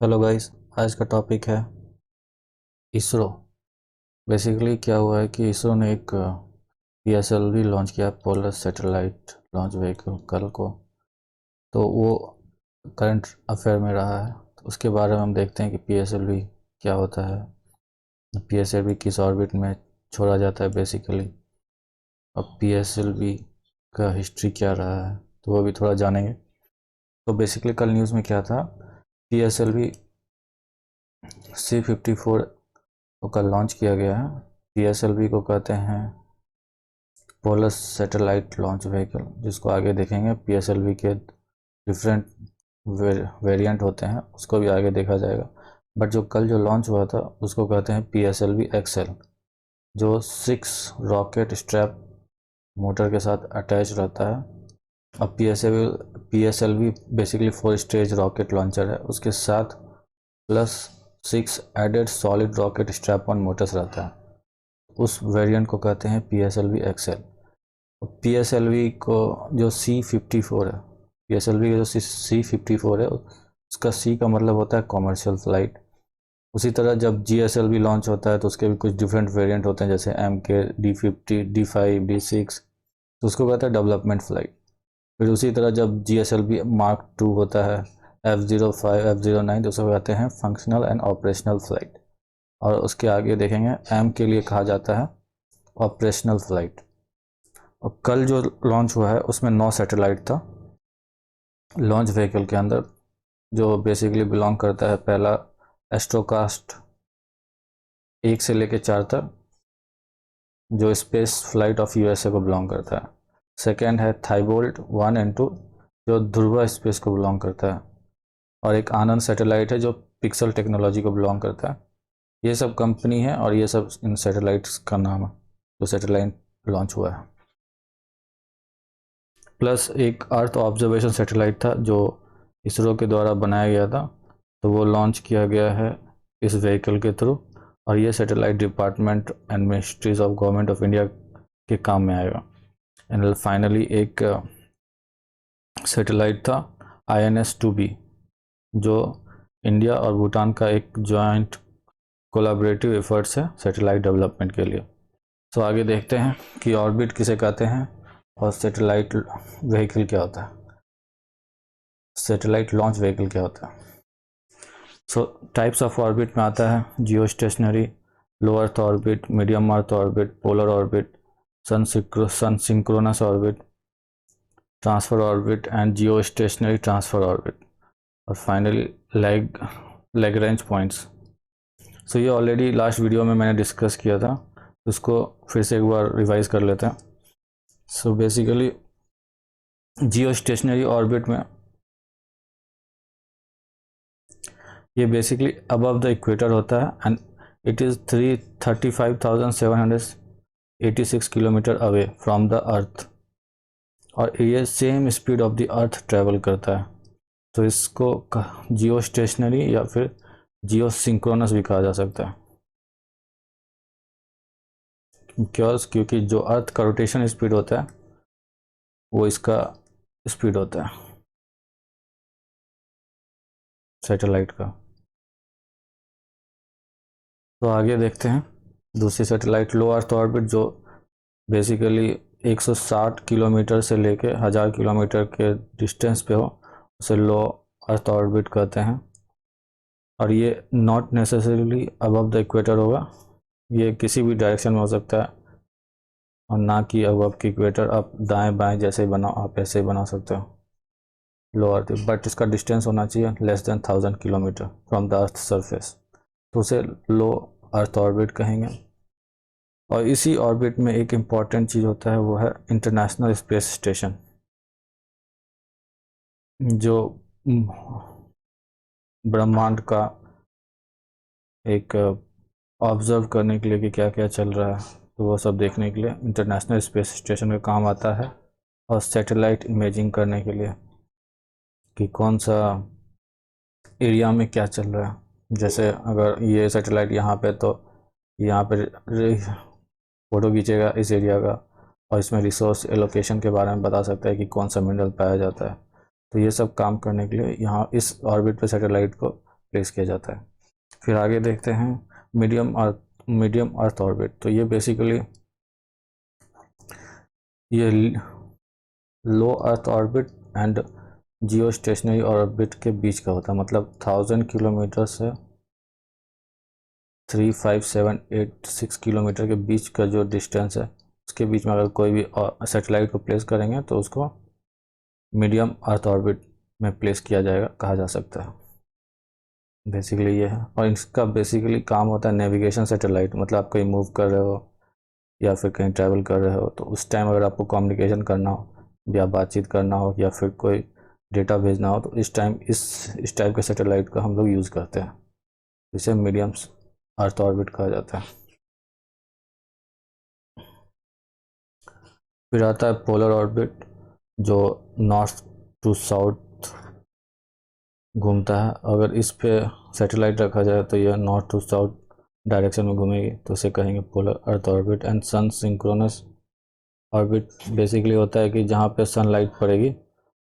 Hello guys. आज का topic है इसरो। बेसिकली क्या हुआ है कि इसरो ने एक PSLV लॉन्च किया, पोलर सैटेलाइट लॉन्च व्हीकल, कल को। तो वो करंट अफेयर में रहा है, तो उसके बारे में हम देखते हैं कि PSLV क्या होता है, PSLV किस ऑर्बिट में छोड़ा जाता है बेसिकली, अब PSLV का हिस्ट्री क्या रहा है तो वो भी थोड़ा जानेंगे। तो बेसिकली कल न्यूज़ में क्या था, PSLV C-54 का लॉन्च किया गया है। PSLV को कहते हैं पोलर सैटेलाइट लॉन्च व्हीकल, जिसको आगे देखेंगे। PSLV के डिफरेंट वेरिएंट होते हैं, उसको भी आगे देखा जाएगा। बट जो कल जो लॉन्च हुआ था उसको कहते हैं PSLV XL, जो 6 रॉकेट स्ट्रैप मोटर के साथ अटैच रहता है। अब PSLV basically 4 stage rocket launcher है, उसके साथ plus 6 added solid rocket strap on motors रहता है। उस वेरिएंट को कहते हैं PSLV XL। PSLV को जो C-54 है, PSLV का जो C-54 है, उसका C का मतलब होता है कॉमर्शियल फ्लाइट। उसी तरह जब GSLV लॉन्च होता है तो उसके भी कुछ डिफरेंट वेरिएंट होते हैं, जैसे MK, D50, D5, D6, तो उसको कहते हैं डेवलपमेंट फ्लाइट। फिर उसी तरह जब GSLV Mark 2 होता है, F05, F09, तो उसको कहते हैं फंक्शनल एंड ऑपरेशनल फ्लाइट। और उसके आगे देखेंगे M के लिए कहा जाता है ऑपरेशनल फ्लाइट। और कल जो लॉन्च हुआ है उसमें 9 सैटेलाइट था लॉन्च व्हीकल के अंदर, जो बेसिकली बिलोंग करता है। पहला एस्ट्रोकास्ट 1 से लेकर 4 तक, जो स्पेस फ्लाइट ऑफ USA को बिलोंग करता है। सेकेंड है थाईबोल्ट 1 एंड 2, जो ध्रुवा स्पेस को बिलोंग करता है। और एक आनंद सैटेलाइट है जो पिक्सल टेक्नोलॉजी को बिलोंग करता है। ये सब कंपनी है और ये सब इन सैटेलाइट्स का नाम है जो सैटेलाइट लॉन्च हुआ है। प्लस एक अर्थ ऑब्जर्वेशन सैटेलाइट था जो इसरो के द्वारा बनाया गया था, तो वो लॉन्च किया गया है इस व्हीकल के थ्रू। और ये satellite department and ministries of government of India के काम में आएगा। एंड फाइनली एक सैटेलाइट था INS-2B, जो इंडिया और भूटान का एक जॉइंट कोलैबोरेटिव एफर्ट्स है सैटेलाइट डेवलपमेंट के लिए। तो आगे देखते हैं कि ऑर्बिट किसे कहते हैं और सैटेलाइट व्हीकल क्या होता है, सैटेलाइट लॉन्च व्हीकल क्या होता है। सो टाइप्स ऑफ ऑर्बिट में आता है geostationary, low earth orbit, medium earth orbit, polar orbit, sun synchronous orbit, transfer orbit and geostationary transfer orbit, और फाइनली लैग्रेंज पॉइंट्स। सो ये ऑलरेडी लास्ट वीडियो में मैंने डिस्कस किया था, उसको फिर से एक बार रिवाइज कर लेते हैं। सो बेसिकली जियो स्टेशनरी ऑर्बिट में ये बेसिकली अबव द इक्वेटर होता है and it is 35,786 kilometre away from the earth, और ये same speed of the earth travel करता है। तो इसको जियो स्टेशनरी या फिर जियो सिंक्रोनस भी कहा जा सकता है, क्योंकि जो अर्थ का रोटेशन स्पीड होता है वो इसका स्पीड होता है सैटेलाइट का। तो आगे देखते हैं दूसरी सैटेलाइट लो अर्थ ऑर्बिट, जो बेसिकली 160 किलोमीटर से लेके 1000 किलोमीटर के डिस्टेंस पे हो, उसे लो अर्थ ऑर्बिट कहते हैं। और ये not necessarily above the equator होगा, ये किसी भी डायरेक्शन में हो सकता है, और ना कि अबव की इक्वेटर। आप दाएं बाएं जैसे बनाओ आप ऐसे ही बना सकते हो लो अर्थ, बट इसका डिस्टेंस होना चाहिए less than 1000 kilometre from the earth surface, तो उसे लो अर्थ ऑर्बिट कहेंगे। और इसी ऑर्बिट में एक इम्पॉर्टेंट चीज़ होता है, वो है इंटरनेशनल स्पेस स्टेशन, जो ब्रह्मांड का एक ऑब्जर्व करने के लिए कि क्या क्या चल रहा है, तो वो सब देखने के लिए इंटरनेशनल स्पेस स्टेशन का काम आता है। और सैटेलाइट इमेजिंग करने के लिए कि कौन सा एरिया में क्या चल रहा है, जैसे अगर ये सैटेलाइट यहाँ पे, तो यहाँ पे फ़ोटो खींचेगा इस एरिया का, और इसमें रिसोर्स एलोकेशन के बारे में बता सकता है कि कौन सा मिनरल पाया जाता है। तो ये सब काम करने के लिए यहाँ इस ऑर्बिट पे सैटेलाइट को प्लेस किया जाता है। फिर आगे देखते हैं मीडियम अर्थ ऑर्बिट। तो ये बेसिकली ये low earth orbit and geostationary orbit के बीच का होता है, मतलब 1000 किलोमीटर से 35786 किलोमीटर के बीच का जो डिस्टेंस है उसके बीच में अगर कोई भी सैटेलाइट को प्लेस करेंगे तो उसको मीडियम अर्थ ऑर्बिट में प्लेस किया जाएगा, कहा जा सकता है। बेसिकली ये है, और इसका बेसिकली काम होता है नेविगेशन सैटेलाइट, मतलब आप कहीं मूव कर रहे हो या फिर कहीं ट्रैवल कर रहे हो तो उस टाइम अगर आपको कम्युनिकेशन करना हो या बातचीत करना हो या फिर कोई डेटा भेजना हो तो इस टाइम इस टाइप के सैटेलाइट का हम लोग यूज़ करते हैं। इसे मीडियम अर्थ ऑर्बिट कहा जाता है। फिर आता है पोलर ऑर्बिट, जो नॉर्थ टू साउथ घूमता है। अगर इस पे सैटेलाइट रखा जाए तो यह नॉर्थ टू साउथ डायरेक्शन में घूमेगी, तो इसे कहेंगे polar earth orbit. And sun synchronous orbit basically होता है कि जहाँ पे सनलाइट पड़ेगी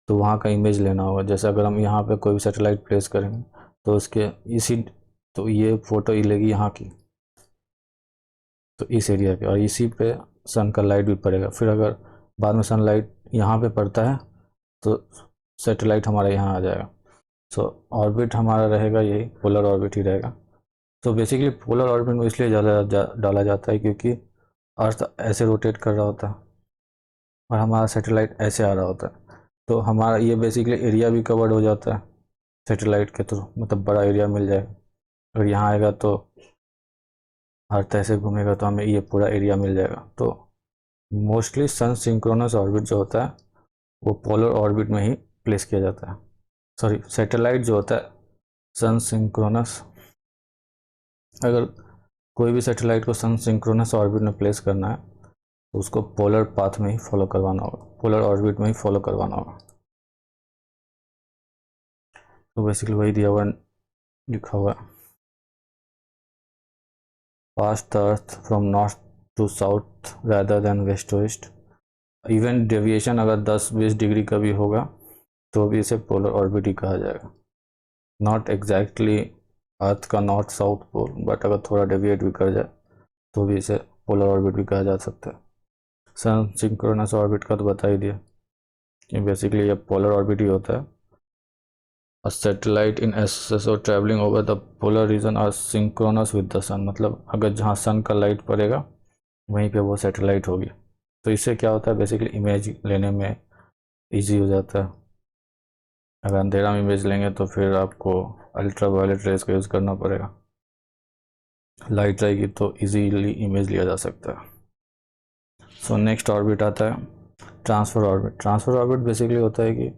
तो वहाँ का इमेज लेना होगा। जैसे अगर हम यहाँ पे कोई भी सैटेलाइट प्लेस करेंगे तो उसके तो ये फ़ोटो ही लेगी यहाँ की, तो इस एरिया पे, और इसी पे सन का लाइट भी पड़ेगा। फिर अगर बाद में सनलाइट यहाँ पे पड़ता है तो सैटेलाइट हमारा यहाँ आ जाएगा। सो ऑर्बिट हमारा रहेगा यही, पोलर ऑर्बिट ही रहेगा। तो बेसिकली पोलर ऑर्बिट में इसलिए डाला जाता है क्योंकि अर्थ ऐसे रोटेट कर रहा होता है और हमारा सैटेलाइट ऐसे आ रहा होता है, तो हमारा ये बेसिकली एरिया भी कवर्ड हो जाता है सैटेलाइट के थ्रू, मतलब बड़ा एरिया मिल जाएगा। अगर यहाँ आएगा तो अर्थ ऐसे घूमेगा तो हमें ये पूरा एरिया मिल जाएगा। तो मोस्टली सन सिंक्रोनस ऑर्बिट जो होता है वो पोलर ऑर्बिट में ही प्लेस किया जाता है। सॉरी, सैटेलाइट जो होता है सन सिंक्रोनस, अगर कोई भी सैटेलाइट को सन सिंक्रोनस ऑर्बिट में प्लेस करना है तो उसको पोलर पाथ में ही फॉलो करवाना होगा, पोलर ऑर्बिट में ही फॉलो करवाना होगा। तो बेसिकली वही दिया हुआ लिखा हुआ है, pass the earth from north to south rather than west to east. Even deviation अगर 10-20 डिग्री का भी होगा तो भी इसे पोलर ऑर्बिट ही कहा जाएगा। नॉट एग्जैक्टली अर्थ का नॉर्थ साउथ पोल, बट अगर थोड़ा डेविएट भी कर जाए तो भी इसे पोलर ऑर्बिट भी कहा जा सकता है। सन सिंक्रोनस ऑर्बिट का तो बता ही दिया कि बेसिकली ये पोलर ऑर्बिट ही होता है। A satellite in SSO traveling over the polar region are synchronous with the sun, मतलब अगर जहाँ सन का लाइट पड़ेगा वहीं पे वो सैटेलाइट होगी। तो इससे क्या होता है, बेसिकली इमेज लेने में इजी हो जाता है। अगर अंधेरा में इमेज लेंगे तो फिर आपको अल्ट्रा वायलेट रेज का यूज़ करना पड़ेगा, लाइट रहेगी तो इजीली इमेज लिया जा सकता है। सो नेक्स्ट ऑर्बिट आता है transfer orbit. Transfer orbit basically होता है कि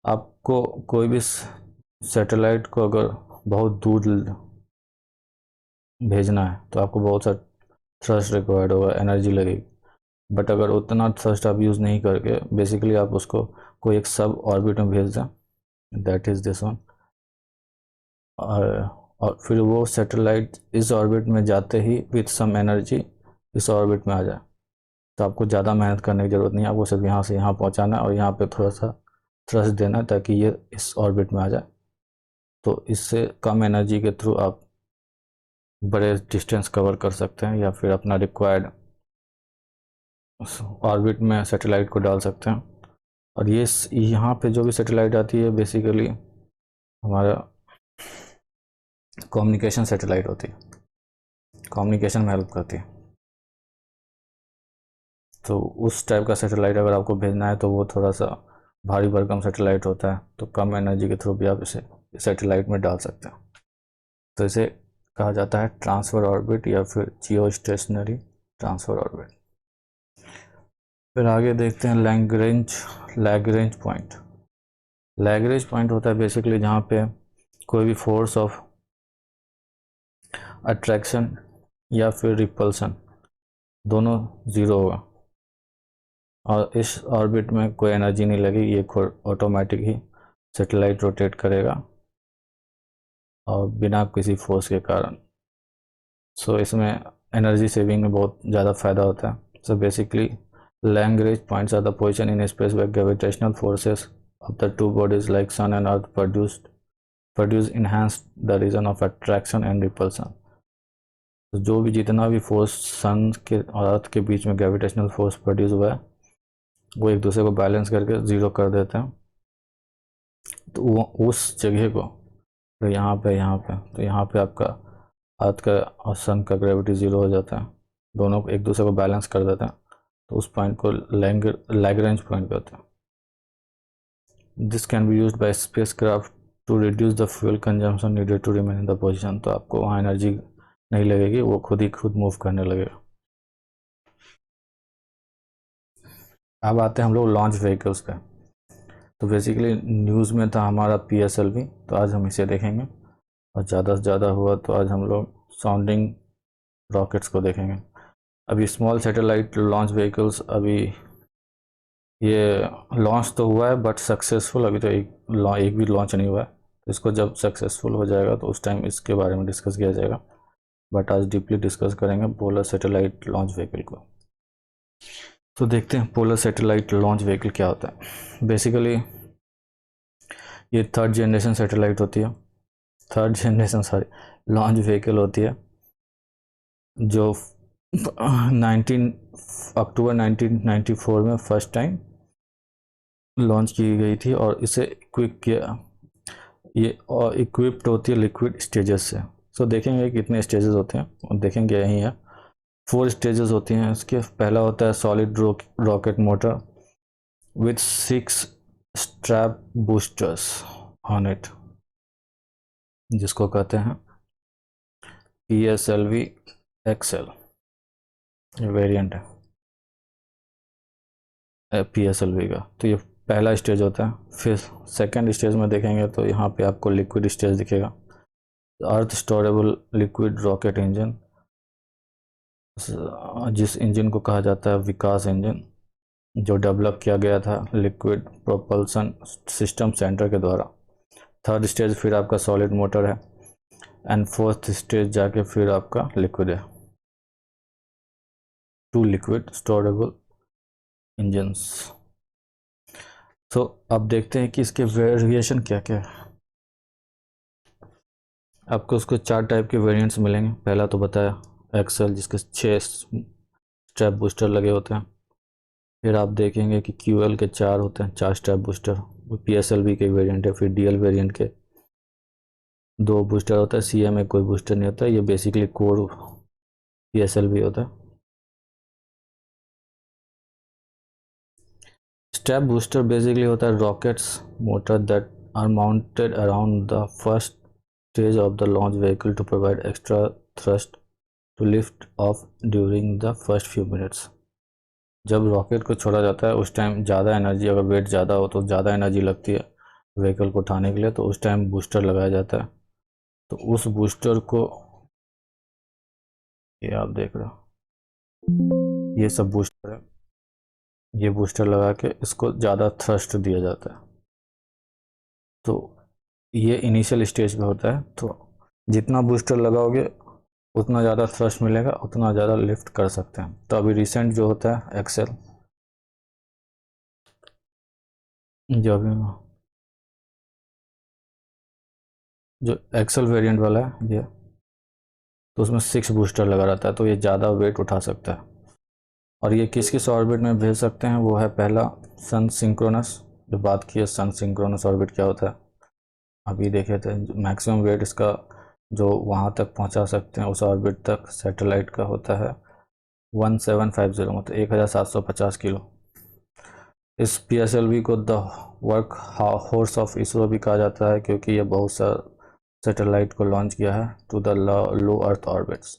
आपको कोई भी सैटेलाइट को अगर बहुत दूर भेजना है तो आपको बहुत सा थ्रस्ट रिक्वायर्ड होगा, एनर्जी लगेगी। बट अगर उतना थ्रस्ट आप यूज़ नहीं करके बेसिकली आप उसको कोई एक सब ऑर्बिट में भेज दें, दैट इज़ दिस वन, और फिर वो सैटेलाइट इस ऑर्बिट में जाते ही विथ सम एनर्जी इस ऑर्बिट में आ जाए, तो आपको ज़्यादा मेहनत करने की ज़रूरत नहीं है। आपको सिर्फ यहाँ से यहाँ पहुँचाना है और यहाँ पे थोड़ा सा थ्रस्ट देना ताकि ये इस ऑर्बिट में आ जाए। तो इससे कम एनर्जी के थ्रू आप बड़े डिस्टेंस कवर कर सकते हैं या फिर अपना रिक्वायर्ड ऑर्बिट में सैटेलाइट को डाल सकते हैं। और ये यहाँ पे जो भी सैटेलाइट आती है बेसिकली हमारा कम्युनिकेशन सैटेलाइट होती है, कम्युनिकेशन में हेल्प करती है। तो उस टाइप का सैटेलाइट अगर आपको भेजना है तो वो थोड़ा सा भारी भरकम सैटेलाइट होता है, तो कम एनर्जी के थ्रू भी आप इसे सैटेलाइट में डाल सकते हैं। तो इसे कहा जाता है ट्रांसफ़र ऑर्बिट या फिर जियो स्टेशनरी ट्रांसफ़र ऑर्बिट। फिर आगे देखते हैं लैग्रेंज पॉइंट। लैग्रेंज पॉइंट होता है बेसिकली जहाँ पे कोई भी फोर्स ऑफ अट्रैक्शन या फिर रिपल्सन दोनों ज़ीरो होगा और इस ऑर्बिट में कोई एनर्जी नहीं लगेगी, ये खुद ऑटोमेटिक ही सैटेलाइट रोटेट करेगा और बिना किसी फोर्स के कारण। सो इसमें एनर्जी सेविंग में बहुत ज़्यादा फ़ायदा होता है। So basically Lagrange points are the position in space where gravitational forces of the two bodies like Sun and Earth produce enhance the region of attraction and repulsion. तो जो भी जितना भी फोर्स सन के और अर्थ के बीच में ग्रेविटेशनल फोर्स प्रोड्यूस हुआ है वो एक दूसरे को बैलेंस करके ज़ीरो कर देते हैं। तो वो उस जगह को तो यहाँ पे तो यहाँ पे आपका अर्थ का और सन का ग्रेविटी ज़ीरो हो जाता है, दोनों को एक दूसरे को बैलेंस कर देते हैं। तो उस पॉइंट को लैग्रेंज पॉइंट कहते हैं। This can be used by spacecraft to reduce the fuel consumption needed to remain in the position. तो आपको वहाँ एनर्जी नहीं लगेगी, वो खुद मूव करने लगेगा। अब आते हैं हम लोग लॉन्च व्हीकल्स पे। तो बेसिकली न्यूज़ में था हमारा PSLV, तो आज हम इसे देखेंगे, और ज़्यादा से ज़्यादा हुआ तो आज हम लोग साउंडिंग रॉकेट्स को देखेंगे। अभी स्मॉल सैटेलाइट लॉन्च व्हीकल्स अभी ये लॉन्च तो हुआ है बट सक्सेसफुल अभी तो एक भी लॉन्च नहीं हुआ है। तो इसको जब सक्सेसफुल हो जाएगा तो उस टाइम इसके बारे में डिस्कस किया जाएगा, बट आज डीपली डिस्कस करेंगे पोलर सैटेलाइट लॉन्च व्हीकल को। तो देखते हैं पोलर सैटेलाइट लॉन्च व्हीकल क्या होता है। बेसिकली ये थर्ड जनरेशन सैटेलाइट होती है, लॉन्च व्हीकल होती है, जो 19 अक्टूबर 1994 में फर्स्ट टाइम लॉन्च की गई थी। और इसे इक्विप्ड होती है लिक्विड स्टेजेस से। सो देखेंगे कितने स्टेजेस होते हैं और देखेंगे यही है 4 स्टेजेस होती हैं इसके। पहला होता है solid rocket motor with 6 strap boosters on it, जिसको कहते हैं PSLV XL वेरिएंट है PSLV का। तो ये पहला स्टेज होता है। फिर सेकंड स्टेज में देखेंगे तो यहाँ पे आपको लिक्विड स्टेज दिखेगा, अर्थ स्टोरेबल लिक्विड रॉकेट इंजन, जिस इंजन को कहा जाता है विकास इंजन, जो डेवलप किया गया था लिक्विड प्रोपल्सन सिस्टम सेंटर के द्वारा। थर्ड स्टेज फिर आपका सॉलिड मोटर है, एंड फोर्थ स्टेज जाके फिर आपका लिक्विड है, 2 लिक्विड स्टोरेबल इंजन्स। तो अब देखते हैं कि इसके वेरिएशन क्या क्या है। आपको उसको 4 टाइप के वेरिएंट्स मिलेंगे। पहला तो बताया एक्सेल, जिसके 6 स्ट्रैप बूस्टर लगे होते हैं। फिर आप देखेंगे कि QL के 4 होते हैं, 4 स्ट्रैप बूस्टर, वो PSLV के वेरिएंट है। फिर DL वेरिएंट के 2 बूस्टर होता है, CM में कोई बूस्टर नहीं होता, ये बेसिकली कोर PSLV होता है। स्ट्रैप बूस्टर बेसिकली होता है rockets motor that are mounted around the first stage of the launch vehicle to provide extra thrust to lift off during the first few minutes. जब rocket को छोड़ा जाता है उस टाइम ज़्यादा एनर्जी, अगर वेट ज़्यादा हो तो ज़्यादा एनर्जी लगती है व्हीकल को उठाने के लिए, तो उस टाइम बूस्टर लगाया जाता है। तो उस बूस्टर को ये आप देख रहे हो, ये सब बूस्टर है, ये बूस्टर लगा के इसको ज़्यादा थ्रस्ट दिया जाता है। तो ये इनिशियल स्टेज पे होता है। तो जितना बूस्टर लगाओगे उतना ज़्यादा थ्रस्ट मिलेगा, उतना ज़्यादा लिफ्ट कर सकते हैं। तो अभी रिसेंट जो होता है एक्सेल, जो अभी जो एक्सेल वेरिएंट वाला है ये, तो उसमें 6 बूस्टर लगा रहता है, तो ये ज़्यादा वेट उठा सकता है। और ये किस किस ऑर्बिट में भेज सकते हैं, वो है पहला सन सिंक्रोनस। जो बात की है सन सिंक्रोनस ऑर्बिट क्या होता है, अभी देखे थे मैक्सिमम वेट इसका जो वहाँ तक पहुँचा सकते हैं उस ऑर्बिट तक सैटेलाइट का होता है 1750, मतलब 1750 किलो। इस PSLV को the work horse of ISRO भी कहा जाता है, क्योंकि ये बहुत सा सैटेलाइट को लॉन्च किया है to the low earth orbits.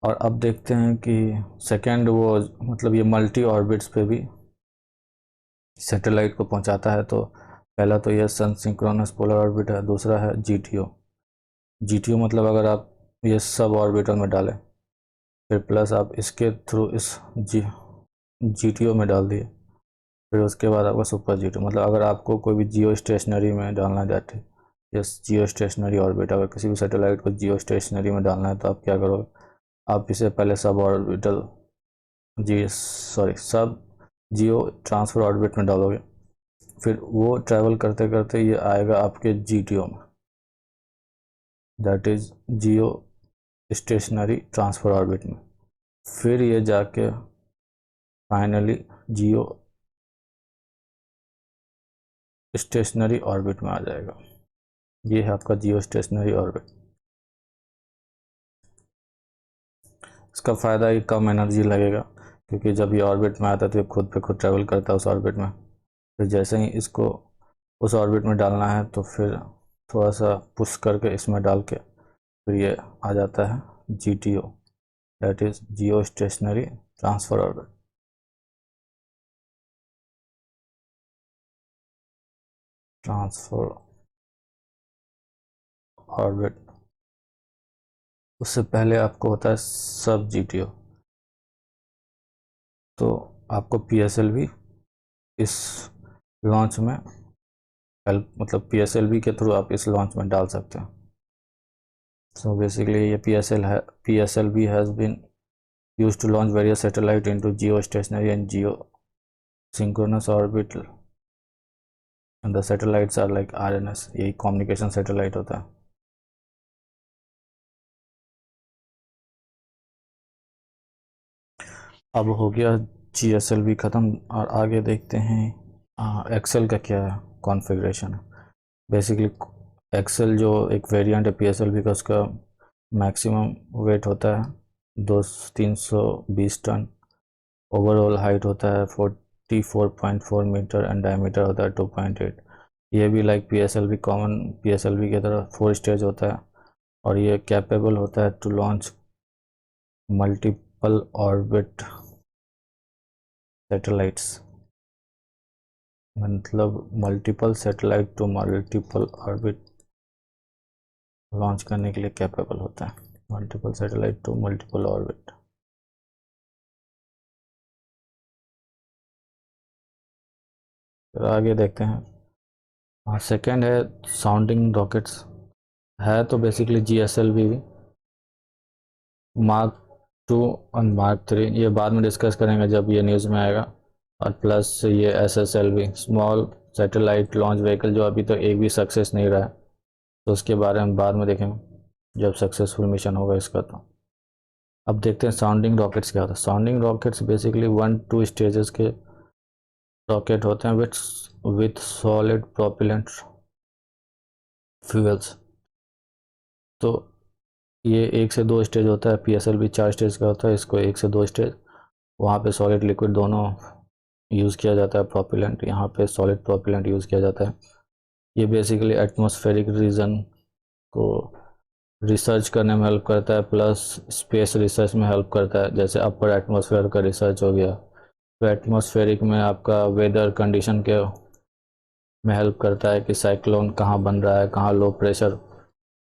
और अब देखते हैं कि सेकेंड वो मतलब ये मल्टी ऑर्बिट्स पे भी सैटेलाइट को पहुंचाता है। तो पहला तो ये सन सिंक्रोनस पोलर ऑर्बिट है, दूसरा है GTO मतलब अगर आप ये सब ऑर्बिटल में डालें, फिर प्लस आप इसके थ्रू इस GTO में डाल दिए, फिर उसके बाद आपका सुपर GTO, मतलब अगर आपको कोई भी जियो स्टेशनरी में डालना चाहते हैं, यस जियो स्टेशनरी ऑर्बिट, अगर किसी भी सैटेलाइट को जियो स्टेशनरी में डालना है तो आप क्या करोगे, आप इसे पहले सब जियो ट्रांसफर ऑर्बिट में डालोगे, फिर वो ट्रैवल करते करते ये आएगा आपके GTO में, that is Jio stationery transfer orbit में। फिर ये जाके फाइनली जियो स्टेशनरी ऑर्बिट में आ जाएगा। ये है आपका जियो स्टेशनरी ऑर्बिट। इसका फ़ायदा ही कम एनर्जी लगेगा, क्योंकि जब ये ऑर्बिट में आता है तो ये खुद पे खुद ट्रैवल करता है उस ऑर्बिट में। फिर जैसे ही इसको उस ऑर्बिट में डालना है तो फिर थोड़ा सा पुश करके इसमें डाल के फिर ये आ जाता है GTO, that is Jio stationery transfer orbit. Transfer orbit, उससे पहले आपको होता है सब GTO। तो आपको PSLV इस लॉन्च में हेल्प, मतलब PSLV के थ्रू आप इस लॉन्च में डाल सकते हैं। सो बेसिकली ये PSLV has been used to launch various satellite into geostationary and geosynchronous orbit, and the satellites are like RNS, यही कम्युनिकेशन सैटेलाइट होता है। अब हो गया GSLV ख़त्म, और आगे देखते हैं एक्सेल का क्या कॉन्फ़िगरेशन है। बेसिकली एक्सेल जो एक वेरिएंट है PSLV का, उसका मैक्सिमम वेट होता है 320 टन, ओवरऑल हाइट होता है 44.4 मीटर एंड डायमीटर होता है 2.8। ये भी लाइक PSLV कॉमन PSLV की तरह 4 स्टेज होता है, और ये कैपेबल होता है to launch multiple orbit satellites, मतलब multiple satellite to multiple orbit launch करने के लिए कैपेबल होता है, multiple satellite to multiple orbit. फिर आगे देखते हैं, सेकेंड है साउंडिंग रॉकेट्स। है तो बेसिकली GSLV मार्क 2 और मार्क 3, ये बाद में डिस्कस करेंगे जब ये न्यूज़ में आएगा। और प्लस ये SSLV small satellite launch vehicle, जो अभी तक एक भी सक्सेस नहीं रहा है, तो उसके बारे में बाद में देखेंगे जब सक्सेसफुल मिशन होगा इसका। तो अब देखते हैं साउंडिंग रॉकेट्स क्या होता है। साउंडिंग रॉकेट्स बेसिकली 1-2 स्टेजेस के रॉकेट होते हैं विथ सॉलिड प्रोपेलेंट फ्यूल्स। तो ये 1 से 2 स्टेज होता है, PSLV 4 स्टेज का होता है, इसको 1 से 2 स्टेज, वहाँ पे सॉलिड लिक्विड दोनों यूज़ किया जाता है प्रोपेलेंट, यहाँ पे सॉलिड प्रोपेलेंट यूज़ किया जाता है। ये बेसिकली एटमॉस्फेरिक रीजन को रिसर्च करने में हेल्प करता है, प्लस स्पेस रिसर्च में हेल्प करता है। जैसे अपर एटमॉस्फेयर का रिसर्च हो गया, तो एटमॉस्फेरिक में आपका वेदर कंडीशन के में हेल्प करता है कि साइक्लोन कहाँ बन रहा है, कहाँ लो प्रेशर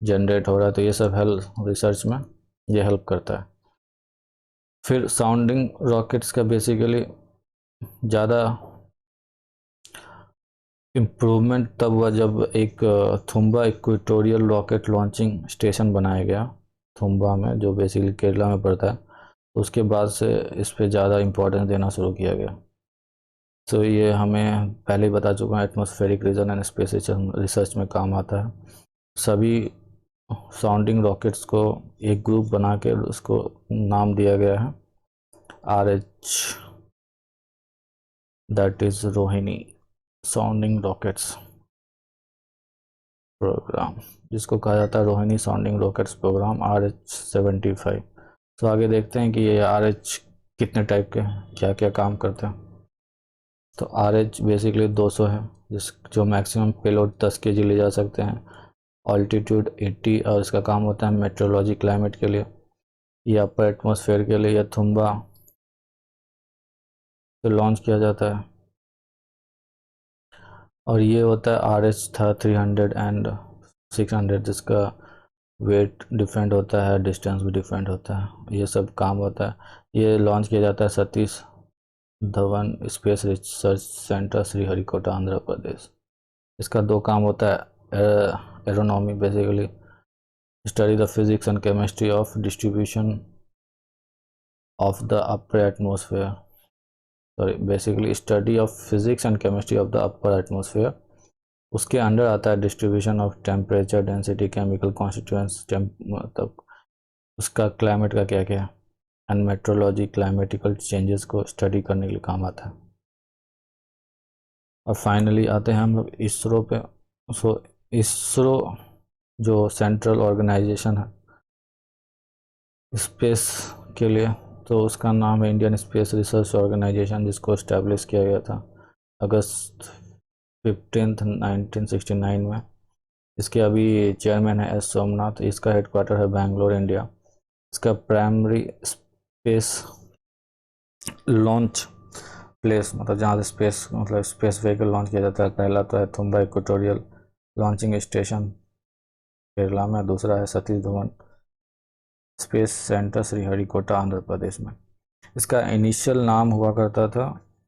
जनरेट हो रहा है, तो ये सब हेल्प रिसर्च में ये हेल्प करता है। फिर साउंडिंग रॉकेट्स का बेसिकली ज़्यादा इम्प्रूवमेंट तब हुआ जब एक Thumba equatorial rocket launching station बनाया गया थुम्बा में, जो बेसिकली केरला में पड़ता है। उसके बाद से इस पे ज़्यादा इम्पोर्टेंस देना शुरू किया गया। तो ये हमें पहले ही बता चुका हूँ, atmospheric region and space research में काम आता है। सभी साउंडिंग रॉकेट्स को एक ग्रुप बना के उसको नाम दिया गया है RH, that is Rohini sounding rockets programme, जिसको कहा जाता है Rohini sounding rockets programme RH-75। तो आगे देखते हैं कि ये RH कितने टाइप के हैं, क्या क्या काम करते हैं। तो RH बेसिकली 200 है, जो मैक्सिमम पेलोड 10 kg ले जा सकते हैं, ऑल्टीट्यूड 80, और इसका काम होता है मेट्रोलॉजी क्लाइमेट के लिए, या अपर एटमॉस्फेयर के लिए, या थुम्बा से लॉन्च किया जाता है। और ये होता है RH था 300 एंड 600, जिसका वेट डिफरेंट होता है, डिस्टेंस भी डिफरेंट होता है, ये सब काम होता है। ये लॉन्च किया जाता है Satish Dhawan space research centre Sriharikota Andhra Pradesh. इसका 2 काम होता है, aeronomy basically study the physics and chemistry of distribution of the upper atmosphere, basically study of physics and chemistry of the upper atmosphere. उसके अंडर आता है distribution of temperature, density, chemical constituents, मतलब उसका climate का क्या क्या है, and meteorology, climatical changes को स्टडी करने के लिए काम आता है। और फाइनली आते हैं हम लोग इसरो पे। सो इसरो जो सेंट्रल ऑर्गेनाइजेशन है स्पेस के लिए, तो उसका नाम है इंडियन स्पेस रिसर्च ऑर्गेनाइजेशन, जिसको इस्टेब्लिश किया गया था अगस्त 15 1969 में। इसके अभी चेयरमैन है एस सोमनाथ। इसका हेडक्वार्टर है बैंगलोर, इंडिया। इसका प्राइमरी स्पेस लॉन्च प्लेस, मतलब जहाँ से स्पेस मतलब स्पेस व्हीकल लॉन्च किया जाता है, पहला तो है Thumba equatorial launching station Kerala में, दूसरा है सतीश धवन स्पेस सेंटर श्रीहरिकोटा आंध्र प्रदेश में। इसका इनिशियल नाम हुआ करता था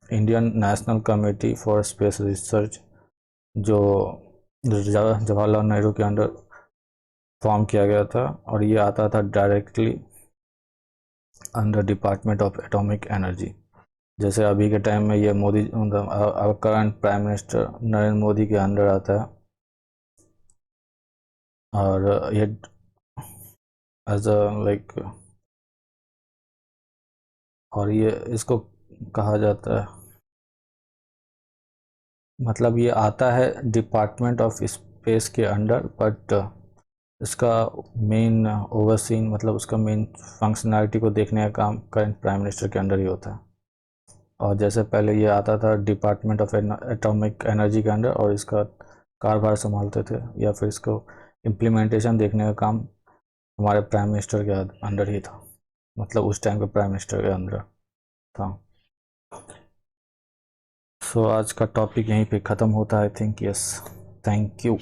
Indian national committee for space research, जो जवाहरलाल नेहरू के अंडर फॉर्म किया गया था, और ये आता था directly under department of atomic energy. जैसे अभी के टाइम में ये Modi, current prime minister Narendra Modi के अंडर आता है, और ये एज अ लाइक, और ये इसको कहा जाता है, मतलब ये आता है डिपार्टमेंट ऑफ स्पेस के अंडर, बट इसका मेन ओवरसीइंग, मतलब उसका मेन फंक्शनैलिटी को देखने का काम करंट प्राइम मिनिस्टर के अंडर ही होता है। और जैसे पहले ये आता था डिपार्टमेंट ऑफ एटॉमिक एनर्जी के अंडर, और इसका कारभार संभालते थे या फिर इसको इम्प्लीमेंटेशन देखने का काम हमारे प्राइम मिनिस्टर के अंडर ही था, मतलब उस टाइम के प्राइम मिनिस्टर के अंदर था। सो आज का टॉपिक यहीं पे ख़त्म होता है, I think. Yes, thank you.